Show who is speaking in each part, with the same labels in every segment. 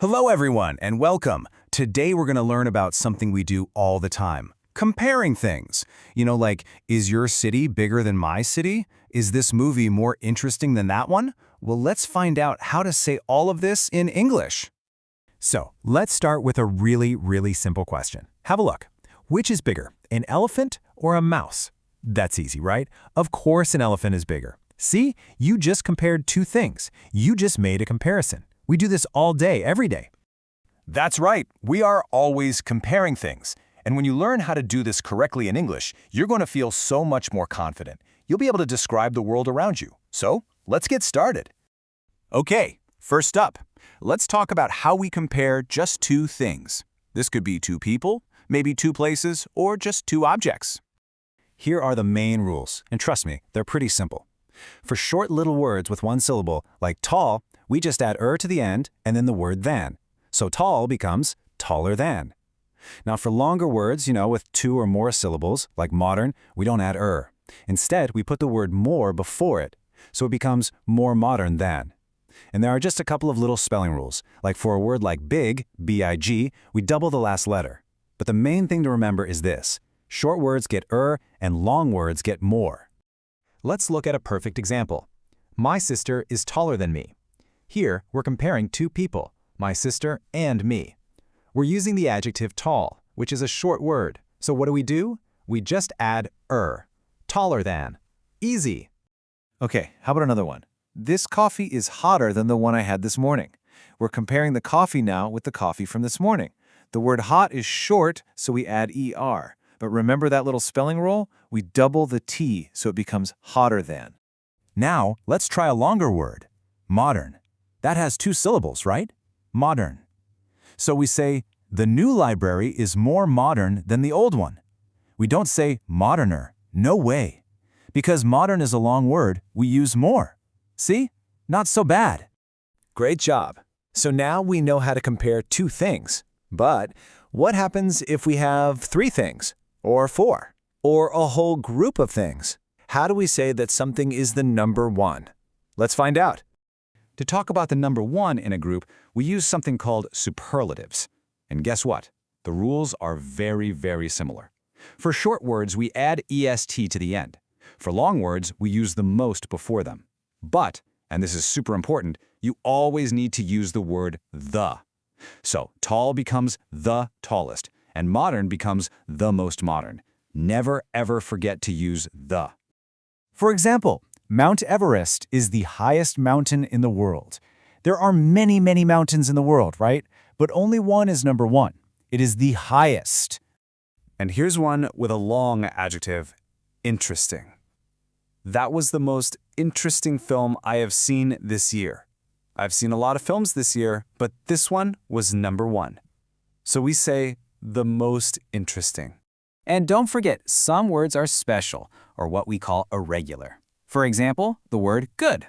Speaker 1: Hello everyone and welcome. Today we're going to learn about something we do all the time. Comparing things. Like, is your city bigger than my city? Is this movie more interesting than that one? Well, let's find out how to say all of this in English. So, let's start with a really simple question. Have a look. Which is bigger, an elephant or a mouse? That's easy, right? Of course an elephant is bigger. See, you just compared two things. You just made a comparison. We do this all day, every day.
Speaker 2: That's right. We are always comparing things. And when you learn how to do this correctly in English, you're going to feel so much more confident. You'll be able to describe the world around you. So, let's get started. Okay, first up, let's talk about how we compare just two things. This could be two people, maybe two places, or just two objects.
Speaker 1: Here are the main rules, and trust me, they're pretty simple. For short little words with one syllable, like tall, we just add to the end and then the word than. So tall becomes taller than. Now for longer words, with two or more syllables, like modern, we don't add Instead, we put the word more before it, so it becomes more modern than. And there are just a couple of little spelling rules, like for a word like big, B-I-G, we double the last letter. But the main thing to remember is this: short words get and long words get more. Let's look at a perfect example. My sister is taller than me. Here, we're comparing two people, my sister and me. We're using the adjective tall, which is a short word. So what do? We just add taller than. Easy.
Speaker 2: Okay, how about another one? This coffee is hotter than the one I had this morning. We're comparing the coffee now with the coffee from this morning. The word hot is short, so we add ER. But remember that little spelling rule? We double the T, so it becomes hotter than.
Speaker 1: Now, let's try a longer word. Modern. That has two syllables, right? Modern. So we say, the new library is more modern than the old one. We don't say moderner. No way. Because modern is a long word, we use more. See? Not so bad.
Speaker 2: Great job. So now we know how to compare two things. But what happens if we have three things? Or four? Or a whole group of things? How do we say that something is the number one? Let's find out.
Speaker 1: To talk about the number one in a group, we use something called superlatives. And guess what? The rules are very similar. For short words, we add EST to the end. For long words, we use the most before them. But, and this is super important, you always need to use the word the. So, tall becomes the tallest, and modern becomes the most modern. Never ever forget to use the. For example, Mount Everest is the highest mountain in the world. There are many mountains in the world, right? But only one is number one. It is the highest. And here's one with a long adjective: interesting. That was the most interesting film I have seen this year. I've seen a lot of films this year, but this one was number one. So we say the most interesting. And don't forget, some words are special, or what we call irregular. For example, the word good.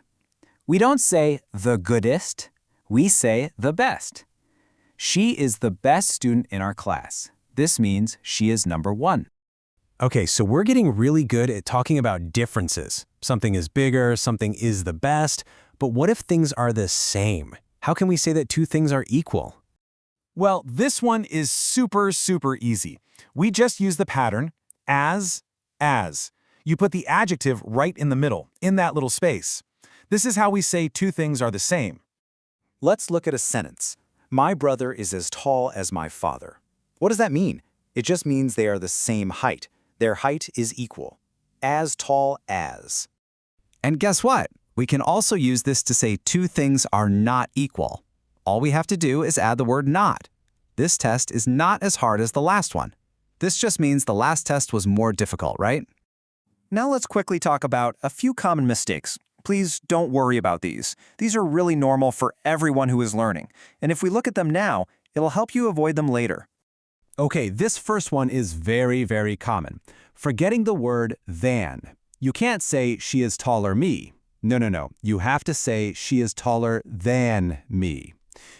Speaker 1: We don't say the goodest, we say the best. She is the best student in our class. This means she is number one. Okay, so we're getting really good at talking about differences. Something is bigger, something is the best, but what if things are the same? How can we say that two things are equal? Well, this one is super easy. We just use the pattern as. You put the adjective right in the middle, in that little space. This is how we say two things are the same. Let's look at a sentence. My brother is as tall as my father. What does that mean? It just means they are the same height. Their height is equal. As tall as. And guess what? We can also use this to say two things are not equal. All we have to do is add the word not. This test is not as hard as the last one. This just means the last test was more difficult, right? Now let's quickly talk about a few common mistakes. Please don't worry about these. These are really normal for everyone who is learning. And if we look at them now, it'll help you avoid them later. Okay, this first one is very common. Forgetting the word than. You can't say she is taller me. No. You have to say she is taller than me.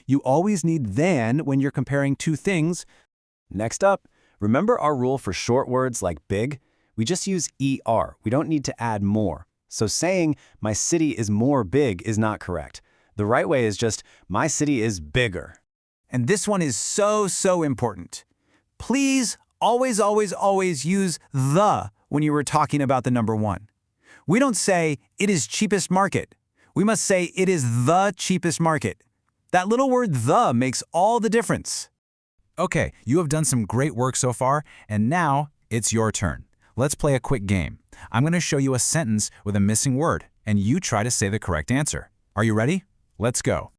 Speaker 1: You always need than when you're comparing two things. Next up, remember our rule for short words like big? We just use ER. We don't need to add more. So saying my city is more big is not correct. The right way is just my city is bigger. And this one is so important. Please always use the when you were talking about the number one. We don't say it is cheapest market. We must say it is the cheapest market. That little word the makes all the difference. Okay, you have done some great work so far, and now it's your turn. Let's play a quick game. I'm going to show you a sentence with a missing word, and you try to say the correct answer. Are you ready? Let's go.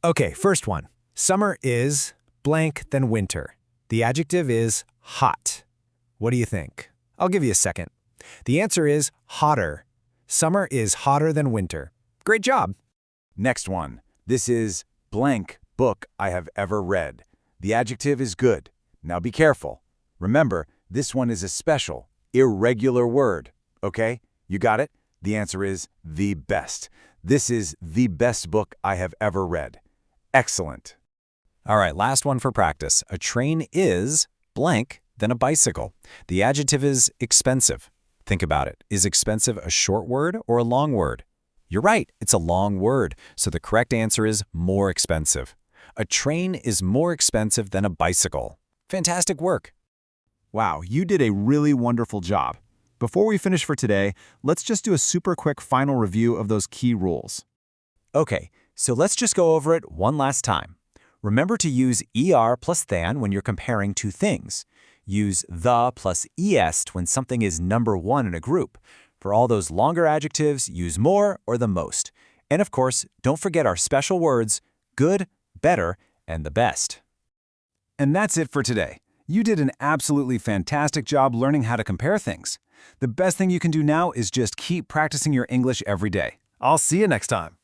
Speaker 3: Okay, first one. Summer is blank then winter. The adjective is hot. What do you think? I'll give you a second. The answer is hotter. Summer is hotter than winter. Great job.
Speaker 2: Next one. This is blank book I have ever read. The adjective is good. Now be careful. Remember, this one is a special, irregular word. Okay? You got it? The answer is the best. This is the best book I have ever read. Excellent.
Speaker 3: All right, last one for practice. A train is blank then a bicycle. The adjective is expensive. Think about it. Is expensive a short word or a long word? You're right, it's a long word, so the correct answer is more expensive. A train is more expensive than a bicycle. Fantastic work.
Speaker 1: Wow, you did a really wonderful job. Before we finish for today, let's just do a super quick final review of those key rules.
Speaker 3: Okay, so let's just go over it one last time. Remember to use ER plus than when you're comparing two things. Use the plus est when something is number one in a group. For all those longer adjectives, use more or the most. And of course, don't forget our special words, good, better, and the best.
Speaker 1: And that's it for today. You did an absolutely fantastic job learning how to compare things. The best thing you can do now is just keep practicing your English every day.
Speaker 2: I'll see you next time.